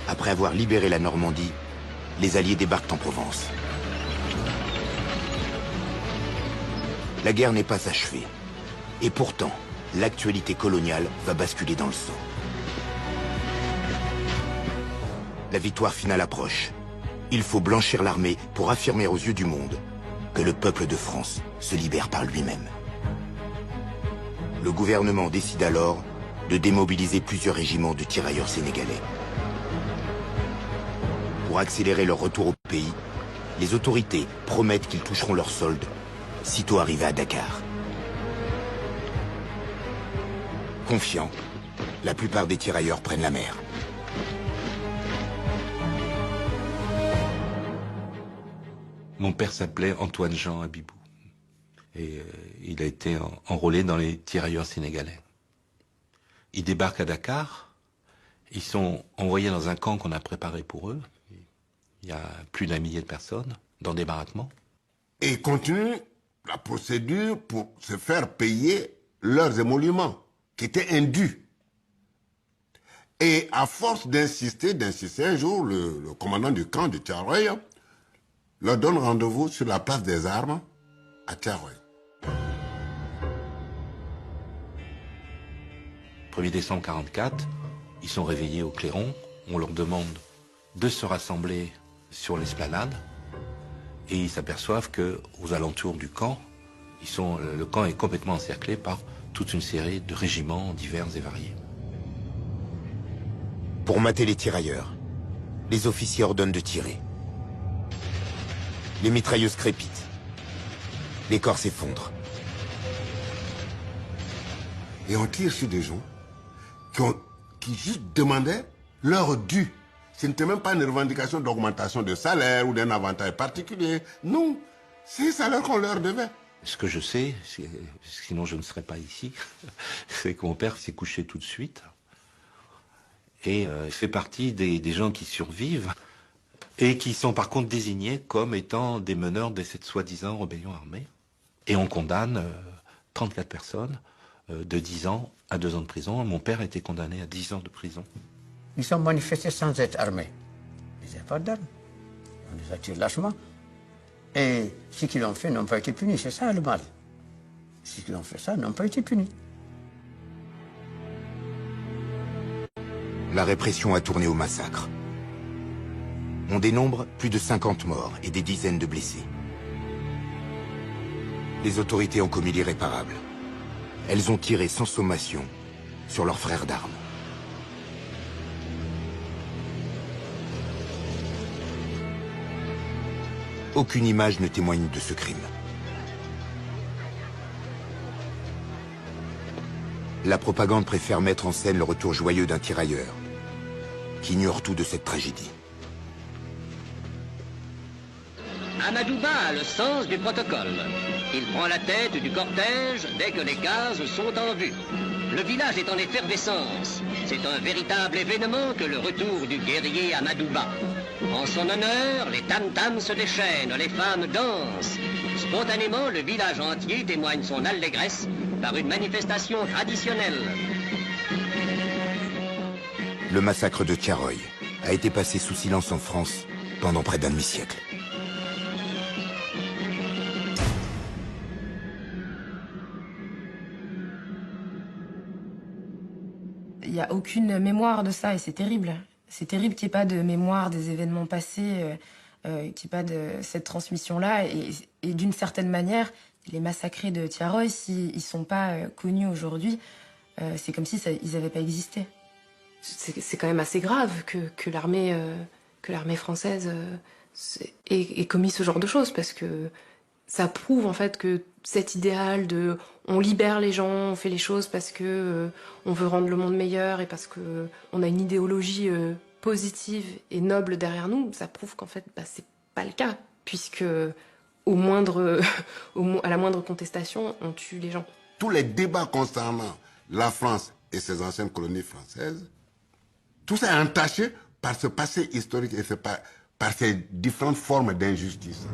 Après avoir libéré la Normandie, les Alliés débarquent en Provence. La guerre n'est pas achevée. Et pourtant, l'actualité coloniale va basculer dans le sang. La victoire finale approche. Il faut blanchir l'armée pour affirmer aux yeux du monde que le peuple de France se libère par lui-même. Le gouvernement décide alors de démobiliser plusieurs régiments de tirailleurs sénégalais. Pour accélérer leur retour au pays, les autorités promettent qu'ils toucheront leur solde sitôt arrivés à Dakar. Confiants, la plupart des tirailleurs prennent la mer. Mon père s'appelait Antoine-Jean Abibou. Et il a été enrôlé dans les tirailleurs sénégalais. Ils débarquent à Dakar. Ils sont envoyés dans un camp qu'on a préparé pour eux. Il y a plus d'1 millier de personnes dans des baraquements. Et ils continuent la procédure pour se faire payer leurs émoluments, qui étaient indus. Et à force d'insister, un jour, le commandant du camp de Thiaroye leur donne rendez-vous sur la place des armes à Thiaroye. 1er décembre 1944, ils sont réveillés au clairon. On leur demande de se rassembler sur l'esplanade. Et ils s'aperçoivent qu'aux alentours du camp, le camp est complètement encerclé par toute une série de régiments divers et variés. Pour mater les tirailleurs, les officiers ordonnent de tirer. Les mitrailleuses crépitent. Les corps s'effondrent. Et on tire sur des gens qui juste demandaient leur dû. Ce n'était même pas une revendication d'augmentation de salaire ou d'un avantage particulier. Non, c'est le salaire qu'on leur devait. Ce que je sais, sinon je ne serais pas ici, c'est que mon père s'est couché tout de suite. Et il fait partie des gens qui survivent et qui sont par contre désignés comme étant des meneurs de cette soi-disant rébellion armée. Et on condamne 34 personnes de 10 ans à 2 ans de prison. Mon père a été condamné à 10 ans de prison. Ils sont manifestés sans être armés. Ils n'avaient pas d'armes. On les a tués lâchement. Et ceux qui l'ont fait n'ont pas été punis. C'est ça le mal. Ceux qui l'ont fait ça n'ont pas été punis. La répression a tourné au massacre. On dénombre plus de 50 morts et des dizaines de blessés. Les autorités ont commis l'irréparable. Elles ont tiré sans sommation sur leurs frères d'armes. Aucune image ne témoigne de ce crime. La propagande préfère mettre en scène le retour joyeux d'un tirailleur qui ignore tout de cette tragédie. Amadouba a le sens du protocole. Il prend la tête du cortège dès que les cases sont en vue. Le village est en effervescence. C'est un véritable événement que le retour du guerrier Amadouba. En son honneur, les tam-tams se déchaînent, les femmes dansent. Spontanément, le village entier témoigne son allégresse par une manifestation traditionnelle. Le massacre de Thiaroye a été passé sous silence en France pendant près d'un demi-siècle. Il n'y a aucune mémoire de ça et c'est terrible. C'est terrible qu'il n'y ait pas de mémoire des événements passés, qu'il n'y ait pas de cette transmission-là. Et d'une certaine manière, les massacrés de Thiaroye, s'ils ne sont pas connus aujourd'hui, c'est comme si ils n'avaient pas existé. C'est quand même assez grave que l'armée française ait commis ce genre de choses, parce que ça prouve en fait que cet idéal de on libère les gens, on fait les choses parce que on veut rendre le monde meilleur et parce que on a une idéologie positive et noble derrière nous, ça prouve qu'en fait c'est pas le cas, puisque à la moindre contestation, on tue les gens. Tous les débats concernant la France et ses anciennes colonies françaises, tout ça est entaché par ce passé historique et par ces différentes formes d'injustice.